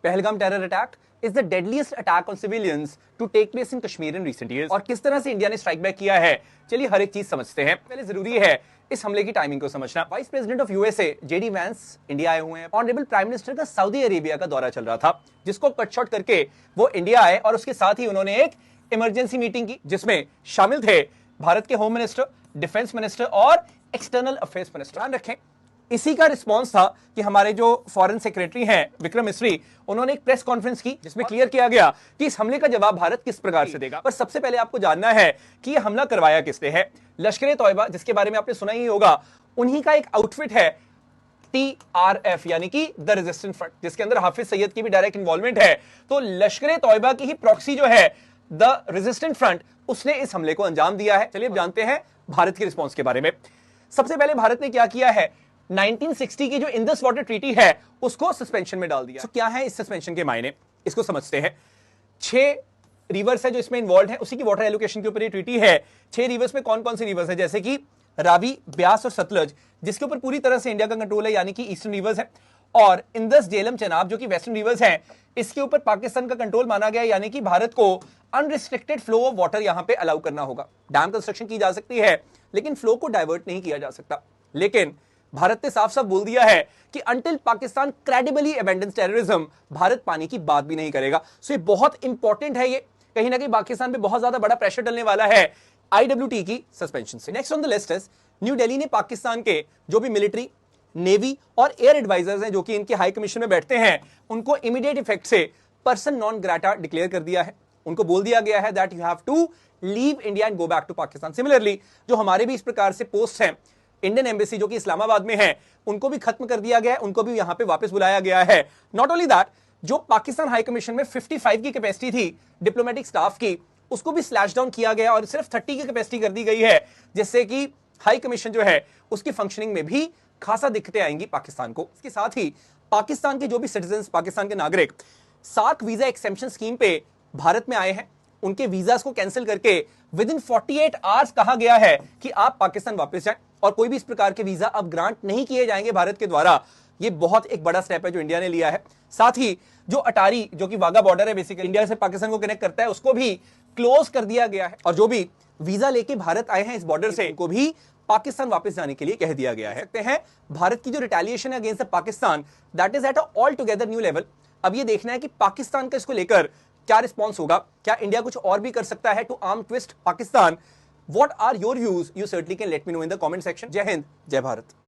Pahalgam terror attack is the deadliest attack on civilians to take place in Kashmir in recent years। और किस तरह से India ने strike back किया है, चलिए हर एक चीज समझते हैं। पहले जरूरी है इस हमले की टाइमिंग को समझना। Vice president of USA JD Vance India आए हुए हैं। ऑनरेबल प्राइम मिनिस्टर का सऊदी अरेबिया का दौरा चल रहा था, जिसको कट शॉर्ट करके वो इंडिया आए और उसके साथ ही उन्होंने एक इमरजेंसी मीटिंग की, जिसमें शामिल थे भारत के होम मिनिस्टर, डिफेंस मिनिस्टर और एक्सटर्नल अफेयर्स मिनिस्टर। ध्यान रखें, इसी का रिस्पांस था कि हमारे जो फॉरेन सेक्रेटरी हैं विक्रम मिस्री, उन्होंने एक प्रेस कॉन्फ्रेंस की जिसमें क्लियर किया गया कि इस हमले का जवाब भारत किस प्रकार से देगा। पर सबसे पहले आपको जानना है कि यह हमला करवाया किसने है। लश्कर तौयबा, जिसके बारे में आपने सुना ही होगा, उन्हीं का एक आउटफिट है TRF यानी कि द रेजिस्टेंस फ्रंट, जिसके अंदर हाफिज सईद की भी डायरेक्ट इन्वॉल्वमेंट है। तो लश्कर तौयबा की ही प्रॉक्सी जो है द रेजिस्टेंस फ्रंट, उसने इस हमले को अंजाम दिया है। चलिए अब जानते हैं भारत के रिस्पॉन्स के बारे में। सबसे पहले भारत ने क्या किया है, 1960 की जो इंडस वाटर ट्रीटी है उसको सस्पेंशन में डाल दिया। तो क्या है इस सस्पेंशन के मायने, इसको समझते हैं। 6 रिवर्स है जो इसमें इन्वॉल्व है, उसी की वाटर एलोकेशन के ऊपर ये ट्रीटी है। 6 रिवर्स में कौन कौन से रिवर्स है, जैसे कि रावी, ब्यास और सतलज, जिसके ऊपर पूरी तरह से इंडिया का कंट्रोल है, यानी कि ईस्टर्न रिवर्स है। और इंदस, झेलम, चेनाब जो कि वेस्टर्न रिवर्स हैं, इसके ऊपर पाकिस्तान का कंट्रोल माना गया, यानी कि भारत को अनरिस्ट्रिक्टेड फ्लो ऑफ वाटर यहां पे अलाउ करना होगा। डैम कंस्ट्रक्शन की जा सकती है लेकिन फ्लो को डाइवर्ट नहीं किया जा सकता। लेकिन भारत ने साफ साफ बोल दिया है कि until Pakistan credibly abandons terrorism, Bharat पानी की बात भी नहीं करेगा। सो ये बहुत इंपॉर्टेंट है, ये कहीं ना कहीं पाकिस्तान पे बहुत ज्यादा बड़ा प्रेशर डलने वाला है IWT की सस्पेंशन से। Next on the list is new Delhi ने पाकिस्तान के जो भी मिलिट्री, नेवी और एयर एडवाइजर्स हैं जो कि इनके हाई कमीशन में बैठते हैं, उनको इमीडिएट इफेक्ट से पर्सन नॉन ग्रेटा डिक्लेयर कर दिया है। उनको बोल दिया गया है that you have to leave India and go back to Pakistan. Similarly जो हमारे भी इस प्रकार से पोस्ट हैं, इंडियन एम्बेसी जो कि इस्लामाबाद में है, उनको भी खत्म कर दिया गया है, उनको भी यहां पे वापस बुलाया गया है। नॉट ओनली दैट, जो पाकिस्तान हाई कमीशन में 55 की कैपेसिटी थी डिप्लोमेटिक स्टाफ की, उसको भी स्लैश डाउन किया गया और सिर्फ 30 की कैपेसिटी कर दी गई है, जिससे कि हाई कमीशन जो है उसकी फंक्शनिंग में भी खासा दिक्कतें आएंगी पाकिस्तान को। इसके साथ ही पाकिस्तान के जो भी सिटीजन, पाकिस्तान के नागरिक सार्क वीजा एक्सेम्पशन स्कीम पे भारत में आए हैं, उनके वीजास को कैंसिल करके विद इन 48 आवर्स कहा गया है कि आप पाकिस्तान वापस जाएं और कोई भी इस प्रकार के वीजा अब ग्रांट नहीं किए जाएंगे भारत के द्वारा। ये बहुत एक बड़ा स्टेप है जो इंडिया ने लिया है। साथ ही जो अटारी, जो कि वाघा बॉर्डर है, बेसिकली इंडिया से पाकिस्तान को कनेक्ट करता है, उसको भी क्लोज कर दिया गया है। और जो भी वीजा लेके भारत आए हैं इस बॉर्डर से, उनको भी पाकिस्तान वापस जाने के लिए कह दिया गया है। सकते हैं भारत की जो रिटेलिएशन है against Pakistan, that is at a all together new level. अब ये देखना है कि पाकिस्तान का इसको लेकर क्या रिस्पॉन्स होगा, क्या इंडिया कुछ और भी कर सकता है to arm twist Pakistan. What are your views? You certainly can let me know in the comment section. जय हिंद, जय भारत।